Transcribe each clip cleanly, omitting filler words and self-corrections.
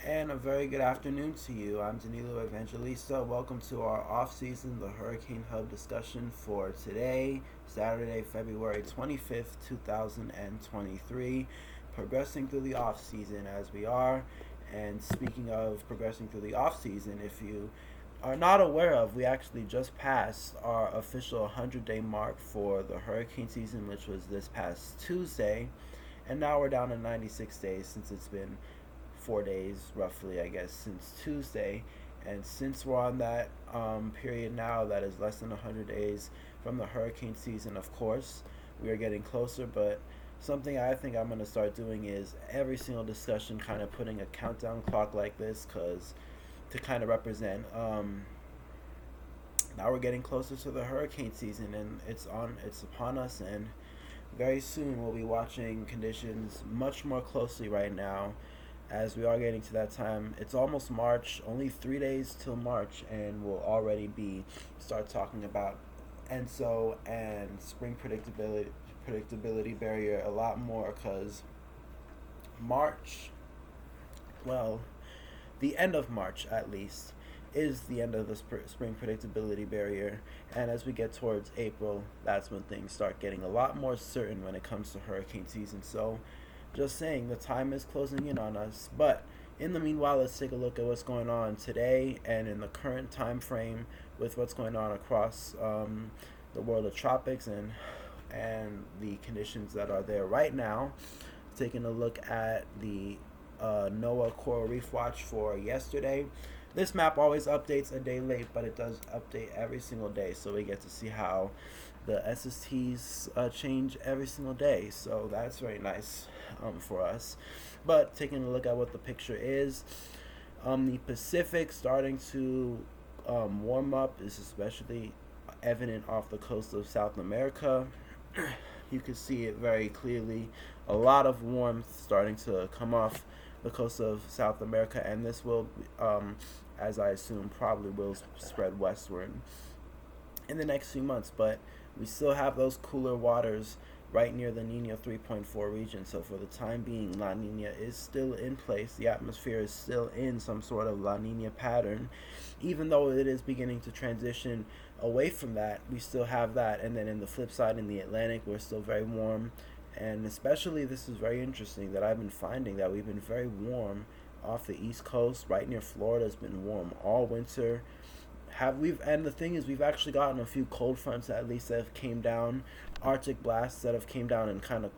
And a very good afternoon to you. I'm Danilo Evangelista. Welcome to our off-season, the Hurricane Hub discussion for today, Saturday, February 25th, 2023. Progressing through the off-season as we are. And speaking of progressing through the off-season, if you are not aware of, we actually just passed our official 100-day mark for the hurricane season, which was this past Tuesday. And now we're down to 96 days since it's been 4 days, roughly, I guess, since Tuesday. And since we're on that period now, that is less than 100 days from the hurricane season, of course, we are getting closer. But something I think I'm going to start doing is every single discussion kind of putting a countdown clock like this, because to kind of represent now we're getting closer to the hurricane season, and it's upon us. And very soon we'll be watching conditions much more closely right now as we are getting to that time. It's almost March, only 3 days till March, and we'll already be start talking about ENSO and spring predictability barrier a lot more, because March, well, the end of March at least, is the end of the spring predictability barrier. And as we get towards April, that's when things start getting a lot more certain when it comes to hurricane season. So just saying, the time is closing in on us. But in the meanwhile, let's take a look at what's going on today and in the current time frame with what's going on across the world of tropics and the conditions that are there right now. Taking a look at the NOAA Coral Reef Watch for yesterday. This map always updates a day late, but it does update every single day, so we get to see how the SSTs change every single day. So that's very nice for us. But taking a look at what the picture is, the Pacific starting to warm up is especially evident off the coast of South America. You can see it very clearly. A lot of warmth starting to come off the coast of South America, and this will, as I assume, probably will spread westward in the next few months. But we still have those cooler waters right near the Nino 3.4 region. So for the time being, La Nina is still in place. The atmosphere is still in some sort of La Nina pattern. Even though it is beginning to transition away from that, we still have that. And then in the flip side, in the Atlantic, we're still very warm. And especially, this is very interesting that I've been finding that we've been very warm off the East Coast. Right near Florida has been warm all winter. And the thing is, we've actually gotten a few cold fronts at least that have came down, Arctic blasts that have came down and kind of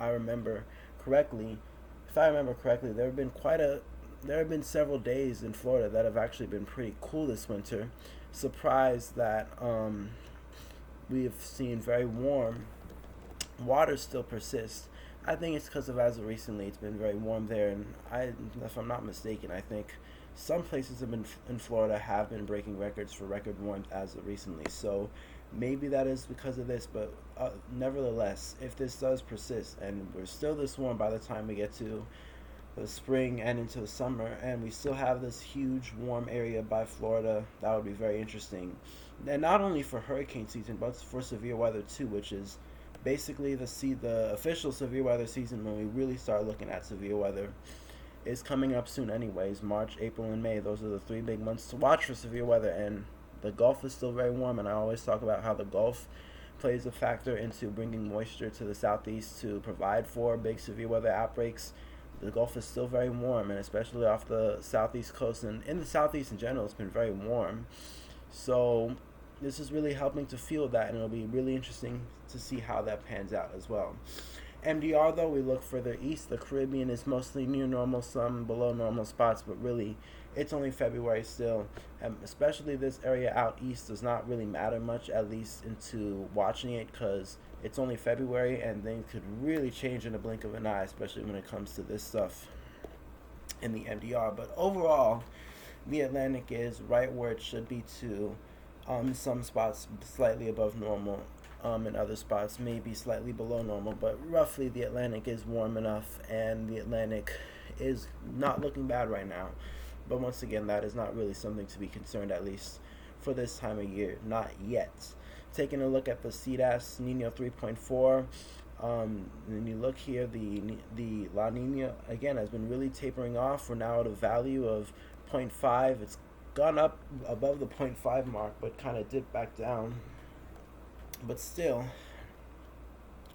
I remember correctly, if I remember correctly, there have been several days in Florida that have actually been pretty cool this winter. Surprised that we have seen very warm water still persist. I think it's because of, as of recently, it's been very warm there, and if I'm not mistaken, I think some places in Florida have been breaking records for record warmth as of recently. So maybe that is because of this, but nevertheless, if this does persist and we're still this warm by the time we get to the spring and into the summer, and we still have this huge warm area by Florida, that would be very interesting. And not only for hurricane season, but for severe weather too, which is basically the official severe weather season when we really start looking at severe weather is coming up soon anyways. March, April, and May, those are the 3 big months to watch for severe weather. And the Gulf is still very warm, and I always talk about how the Gulf plays a factor into bringing moisture to the southeast to provide for big severe weather outbreaks. The Gulf is still very warm, and especially off the southeast coast and in the southeast in general, it's been very warm. So this is really helping to fuel that, and it'll be really interesting to see how that pans out as well. MDR, though, we look further east. The Caribbean is mostly near normal, some below normal spots, but really it's only February still. And especially this area out east does not really matter much, at least into watching it, because it's only February and things could really change in a blink of an eye, especially when it comes to this stuff in the MDR. But overall, the Atlantic is right where it should be too. Some spots slightly above normal. In other spots maybe slightly below normal, but roughly the Atlantic is warm enough, and the Atlantic is not looking bad right now. But once again, that is not really something to be concerned, at least for this time of year, not yet. Taking a look at the CDAS Nino 3.4, And you look here, the La Nina again has been really tapering off. We're now at a value of zero point 0.5. It's gone up above the zero point 0.5 mark, but kind of dipped back down. But still,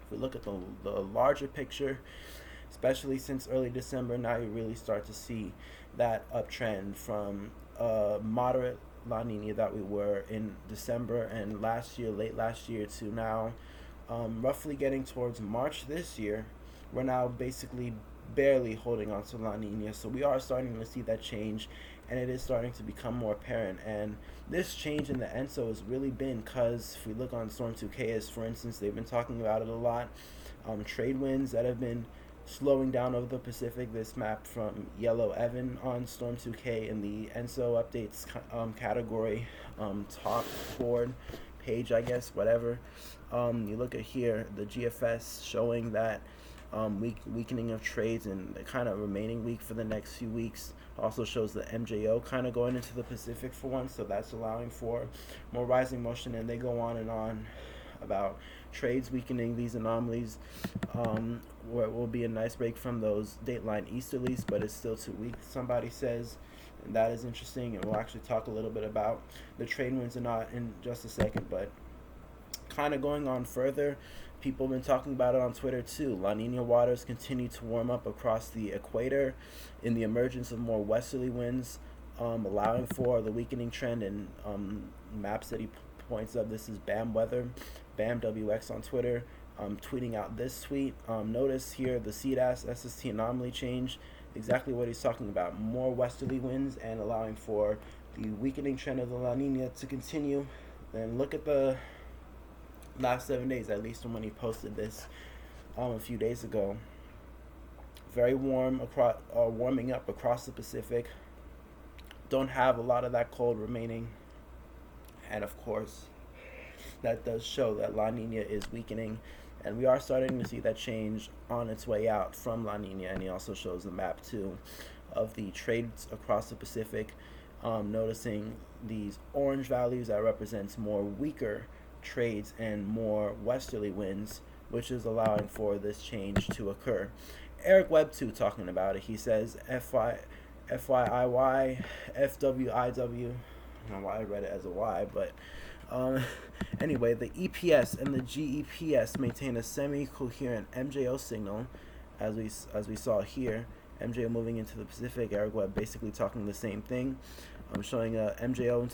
if we look at the larger picture, especially since early December, now you really start to see that uptrend from moderate La Nina that we were in December and last year, late last year, to now roughly getting towards March this year. We're now basically barely holding on to La Nina. So we are starting to see that change, and it is starting to become more apparent. And this change in the ENSO has really been because if we look on Storm 2K, for instance, they've been talking about it a lot. Trade winds that have been slowing down over the Pacific. This map from Yellow Evan on Storm 2K in the ENSO updates category, top board page, I guess, whatever. You look at here, the GFS showing that weakening of trades and kind of remaining weak for the next few weeks. Also shows the MJO kind of going into the Pacific for once, so that's allowing for more rising motion, and they go on and on about trades weakening these anomalies, where it will be a nice break from those dateline easterlies, but it's still too weak, somebody says, and that is interesting, and we'll actually talk a little bit about the trade winds or not in just a second. But kind of going on further, people have been talking about it on Twitter too. La Nina waters continue to warm up across the equator in the emergence of more westerly winds, allowing for the weakening trend. And maps that he points up, this is Bam Weather, BamWX on Twitter, tweeting out this tweet. Notice here the CDAS SST anomaly change, exactly what he's talking about. More westerly winds and allowing for the weakening trend of the La Nina to continue. And look at the last 7 days, at least from when he posted this a few days ago. Very warm, warming up across the Pacific. Don't have a lot of that cold remaining. And of course, that does show that La Nina is weakening. And we are starting to see that change on its way out from La Nina. And he also shows the map too of the trades across the Pacific. Noticing these orange values, that represents more weaker trades and more westerly winds, which is allowing for this change to occur. Eric Webb too talking about it. He says FYIY, FWIW. I don't know why I read it as a Y, but anyway, the EPS and the GEPS maintain a semi-coherent MJO signal, as we saw here. MJO moving into the Pacific. Eric Webb basically talking the same thing. I'm showing a MJO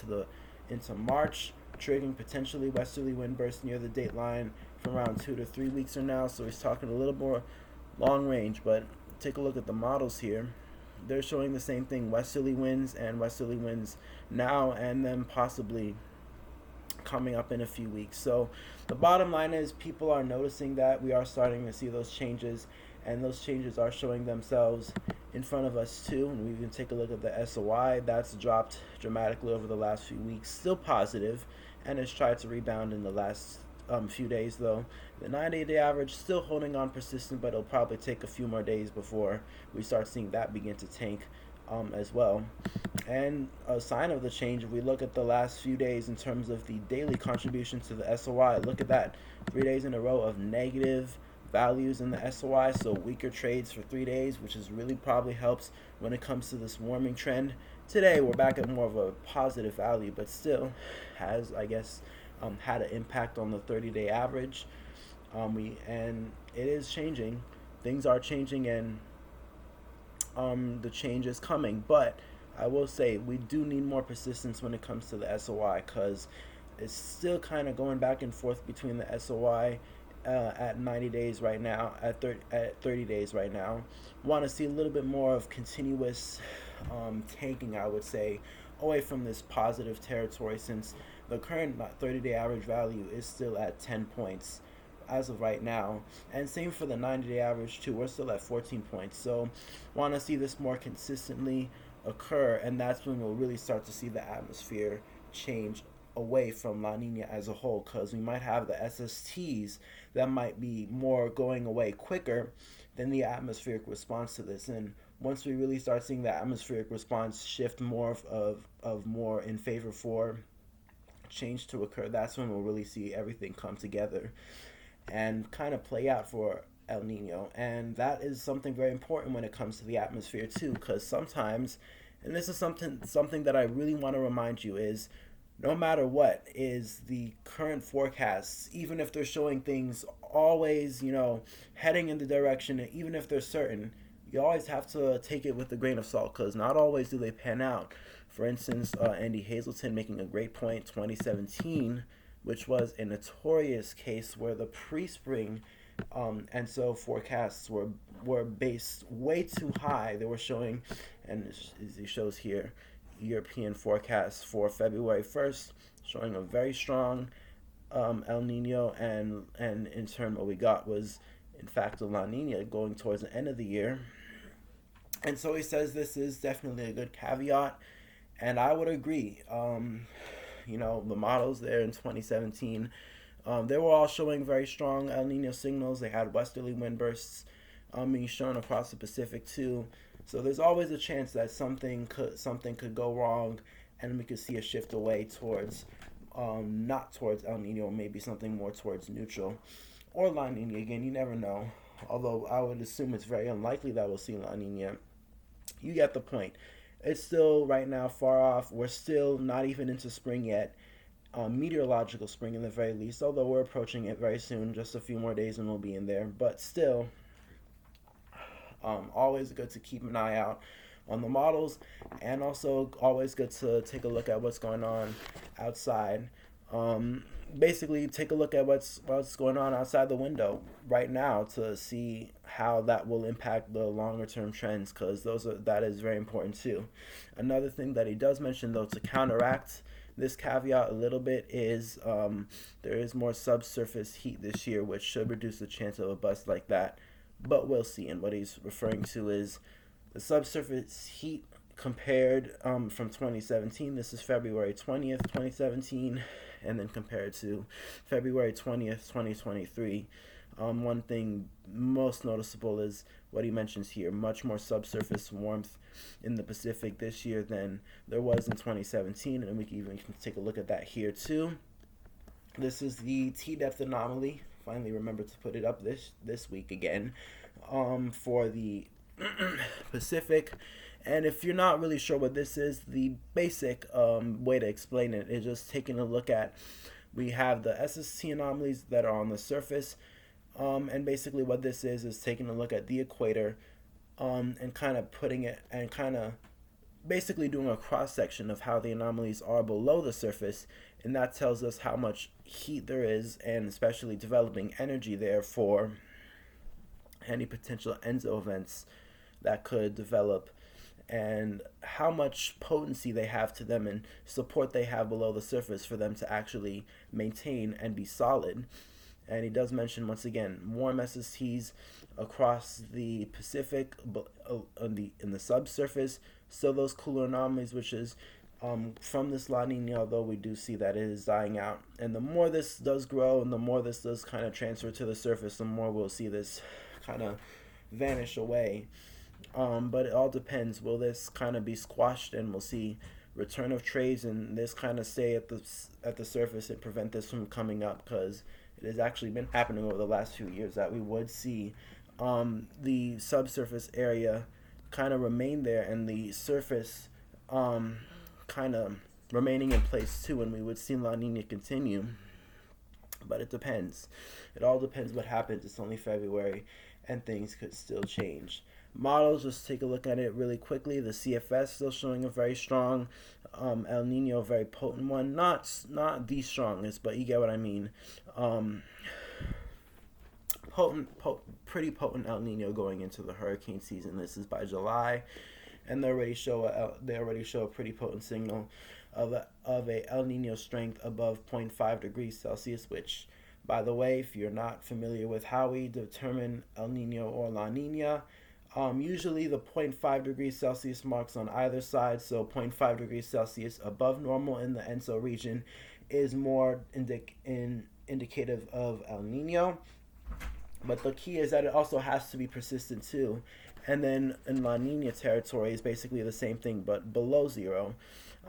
into March, triggering potentially westerly wind bursts near the date line from around 2 to 3 weeks from now. So he's talking a little more long range, but take a look at the models here. They're showing the same thing, westerly winds now, and then possibly coming up in a few weeks. So the bottom line is people are noticing that we are starting to see those changes, and those changes are showing themselves in front of us too. And we can take a look at the SOI. That's dropped dramatically over the last few weeks, still positive, and has tried to rebound in the last few days though. The 90-day average still holding on persistent, but it'll probably take a few more days before we start seeing that begin to tank as well. And a sign of the change, if we look at the last few days in terms of the daily contribution to the SOI, look at that, 3 days in a row of negative values in the SOI, so weaker trades for 3 days, which is really probably helps when it comes to this warming trend. Today we're back at more of a positive value, but still has, I guess, had an impact on the 30-day average. And it is changing. Things are changing, and the change is coming. But I will say we do need more persistence when it comes to the SOI, because it's still kind of going back and forth between the SOI at 90 days right now, at 30 days right now. Want to see a little bit more of continuous tanking, I would say, away from this positive territory, since the current 30-day average value is still at 10 points as of right now, and same for the 90-day average too. We're still at 14 points, so want to see this more consistently occur, and that's when we'll really start to see the atmosphere change away from La Nina as a whole, because we might have the SSTs that might be more going away quicker than the atmospheric response to this. And once we really start seeing the atmospheric response shift more of more in favor for change to occur, that's when we'll really see everything come together. and kind of play out for El Nino. And that is something very important when it comes to the atmosphere too, because sometimes, and this is something that I really want to remind you is, no matter what is the current forecasts, even if they're showing things always, heading in the direction, and even if they're certain, you always have to take it with a grain of salt because not always do they pan out. For instance, Andy Hazelton making a great point, 2017, which was a notorious case where the pre-spring ENSO forecasts were based way too high. They were showing, and as it shows here, European forecasts for February 1st, showing a very strong El Nino, and in turn what we got was in fact a La Nina going towards the end of the year. And so he says this is definitely a good caveat, and I would agree. The models there in 2017, they were all showing very strong El Nino signals. They had westerly wind bursts being shown across the Pacific too. So there's always a chance that something could go wrong, and we could see a shift away towards, not towards El Nino, maybe something more towards neutral, or La Nina again. You never know. Although I would assume it's very unlikely that we'll see La Nina. You get the point. It's still right now far off. We're still not even into spring yet. Meteorological spring in the very least, although we're approaching it very soon. Just a few more days and we'll be in there. But still, always good to keep an eye out on the models, and also always good to take a look at what's going on outside. Basically, take a look at what's going on outside the window right now to see how that will impact the longer term trends, because that is very important too. Another thing that he does mention, though, to counteract this caveat a little bit is there is more subsurface heat this year, which should reduce the chance of a bust like that. But we'll see. And what he's referring to is the subsurface heat compared from 2017. This is February 20th, 2017, and then compared to February 20th, 2023. One thing most noticeable is what he mentions here: much more subsurface warmth in the Pacific this year than there was in 2017, and we can even take a look at that here too. This is the T-depth anomaly. Finally remember to put it up this week again for the Pacific. And if you're not really sure what this is, the basic way to explain it is just taking a look at, we have the SST anomalies that are on the surface, and basically what this is taking a look at the equator and kind of putting it, and kind of basically doing a cross section of how the anomalies are below the surface, and that tells us how much heat there is, and especially developing energy there for any potential ENSO events that could develop, and how much potency they have to them and support they have below the surface for them to actually maintain and be solid. And he does mention, once again, warm SSTs across the Pacific in the subsurface. So those cooler anomalies, which is from this La Nina, although we do see that it is dying out. And the more this does grow and the more this does kind of transfer to the surface, the more we'll see this kind of vanish away. But it all depends. Will this kind of be squashed and we'll see return of trades and this kind of stay at the surface and prevent this from coming up? Because it has actually been happening over the last few years that we would see the subsurface area kind of remain there and the surface kind of remaining in place too, and we would see La Nina continue. But it depends. It all depends what happens. It's only February and things could still change. Models, just take a look at it really quickly. The CFS still showing a very strong El Nino, very potent one. Not the strongest, but you get what I mean. Pretty potent El Nino going into the hurricane season. This is by July, and they already show a pretty potent signal of a El Nino strength above 0.5 degrees Celsius, which, by the way, if you're not familiar with how we determine El Nino or La Nina, usually the 0.5 degrees Celsius marks on either side, so 0.5 degrees Celsius above normal in the ENSO region is more indicative of El Nino. But the key is that it also has to be persistent too. And then in La Nina territory is basically the same thing, but below zero.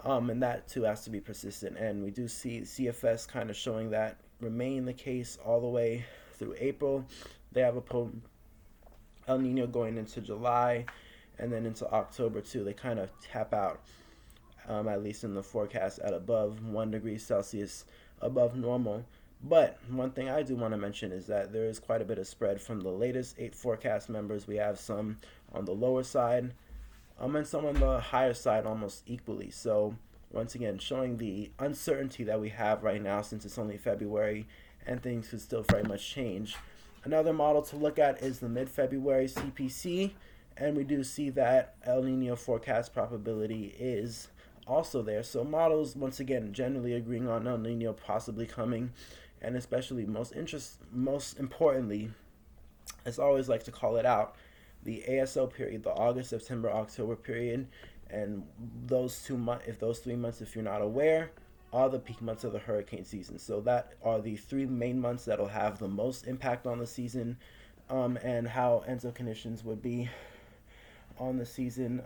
And that too has to be persistent. And we do see CFS kind of showing that remain the case all the way through April. They have a El Nino going into July, and then into October too. They kind of tap out, at least in the forecast, at above 1 degree Celsius above normal. But one thing I do want to mention is that there is quite a bit of spread from the latest 8 forecast members. We have some on the lower side, and some on the higher side almost equally. So once again, showing the uncertainty that we have right now since it's only February and things could still very much change. Another model to look at is the mid-February CPC, and we do see that El Nino forecast probability is also there. So models, once again, generally agreeing on El Nino possibly coming, and especially most importantly, as I always like to call it out, the ASO period, the August, September, October period, and those 2 months, if those 3 months, if you're not aware, are the peak months of the hurricane season. So that are the 3 main months that'll have the most impact on the season, and how Enzo conditions would be on the season.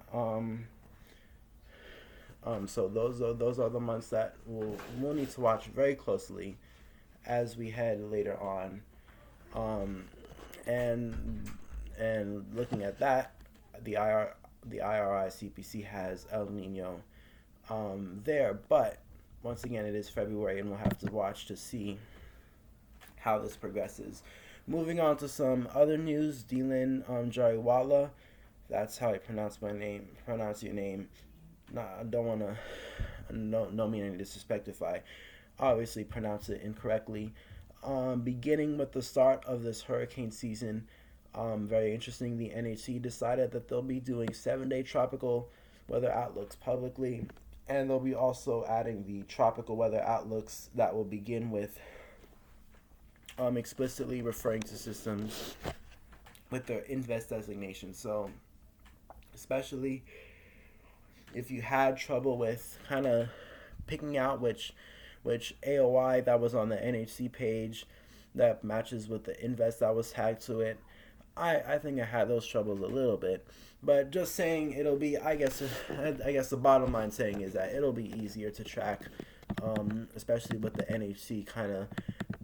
So those are the months that we'll need to watch very closely as we head later on, and looking at that, the IRI CPC has El Nino there, but once again, it is February, and we'll have to watch to see how this progresses. Moving on to some other news, Dylan Jariwala, that's how I pronounce your name. Nah, I don't want to, no meaning to disrespect if I obviously pronounce it incorrectly. Beginning with the start of this hurricane season, very interesting, the NHC decided that they'll be doing 7-day tropical weather outlooks publicly, and they'll be also adding the tropical weather outlooks that will begin with explicitly referring to systems with their INVEST designation. So especially if you had trouble with kind of picking out which AOI that was on the NHC page that matches with the INVEST that was tagged to it, I think I had those troubles a little bit. But just saying it'll be, I guess the bottom line saying is that it'll be easier to track, especially with the NHC kind of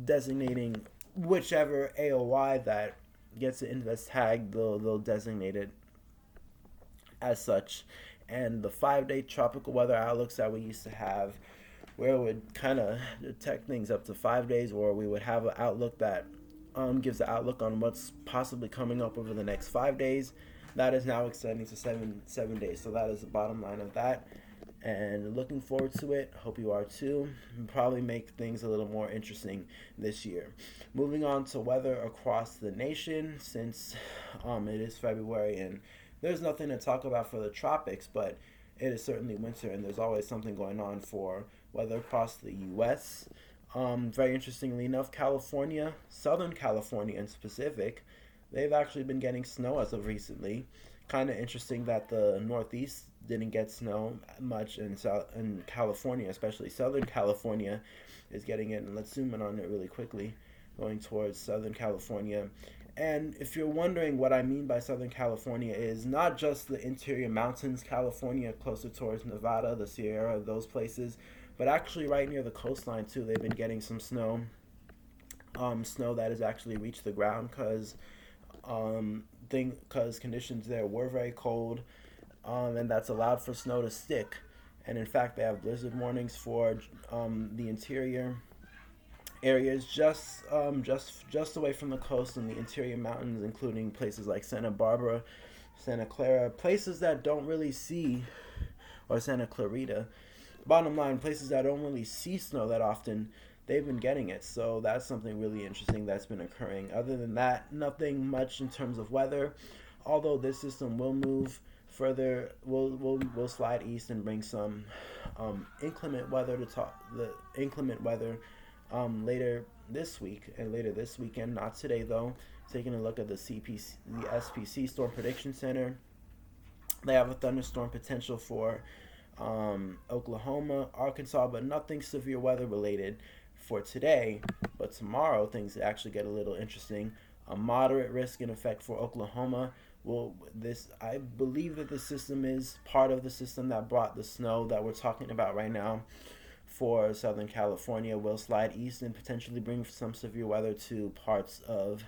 designating whichever AOI that gets the INVEST tag, they'll designate it as such. And the 5-day tropical weather outlooks that we used to have, where it would kind of detect things up to 5 days, or we would have an outlook that gives the outlook on what's possibly coming up over the next 5 days, that is now extending to seven days. So that is the bottom line of that, and looking forward to it. Hope you are too. Probably make things a little more interesting this year. Moving on to weather across the nation, since it is February and there's nothing to talk about for the tropics, but it is certainly winter, and there's always something going on for weather across the U.S. Very interestingly enough, California, Southern California in specific, they've actually been getting snow as of recently. Kind of interesting that the Northeast didn't get snow much in California, especially Southern California is getting it. And let's zoom in on it really quickly, going towards Southern California. And if you're wondering what I mean by Southern California, is not just the interior mountains, California, closer towards Nevada, the Sierra, those places, but actually right near the coastline too. They've been getting some snow, snow that has actually reached the ground because conditions there were very cold, and that's allowed for snow to stick. And in fact, they have blizzard warnings for the interior areas just away from the coast and the interior mountains, including places like Santa Barbara, Santa Clara, places that don't really see, or Santa Clarita. Bottom line, places that don't really see snow that often, they've been getting it. So that's something really interesting that's been occurring. Other than that, nothing much in terms of weather. Although this system will move further, will slide east and bring some inclement weather later this week and later this weekend. Not today though. Taking a look at the SPC Storm Prediction Center, they have a thunderstorm potential for Oklahoma, Arkansas, but nothing severe weather related for today. But tomorrow things actually get a little interesting. A moderate risk in effect for Oklahoma. I believe that the system is part of the system that brought the snow that we're talking about right now for Southern California will slide east and potentially bring some severe weather to parts of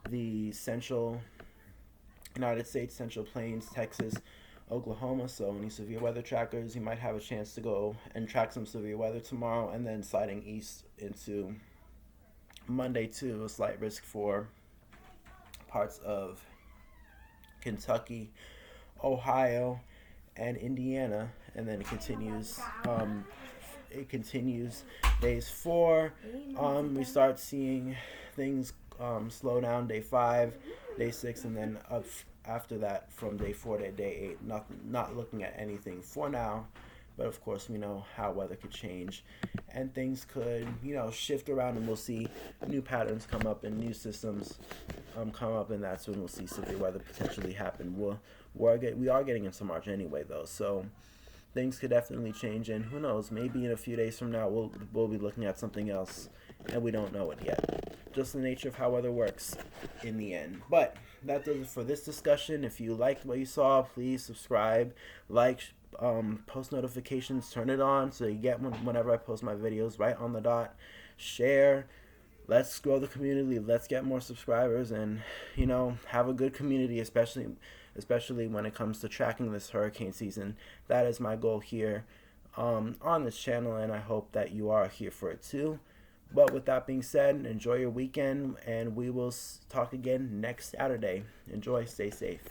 the central United States, Central Plains, Texas, Oklahoma. So any severe weather trackers, you might have a chance to go and track some severe weather tomorrow, and then sliding east into Monday too. A slight risk for parts of Kentucky, Ohio, and Indiana, and then it continues. Days 4. We start seeing things slow down day 5, day 6, and then up after that from day 4 to day 8. Not looking at anything for now, but of course we know how weather could change, and things could shift around, and we'll see new patterns come up and new systems come up, and that's when we'll see severe weather potentially happen. We are getting into March anyway though, so things could definitely change, and who knows, maybe in a few days from now we'll be looking at something else and we don't know it yet. Just the nature of how weather works in the end. But that does it for this discussion. If you liked what you saw, please subscribe, like, post notifications, turn it on so you get whenever I post my videos right on the dot. Share. Let's grow the community. Let's get more subscribers, and have a good community, especially when it comes to tracking this hurricane season. That is my goal here on this channel, and I hope that you are here for it too. But with that being said, enjoy your weekend, and we will talk again next Saturday. Enjoy. Stay safe.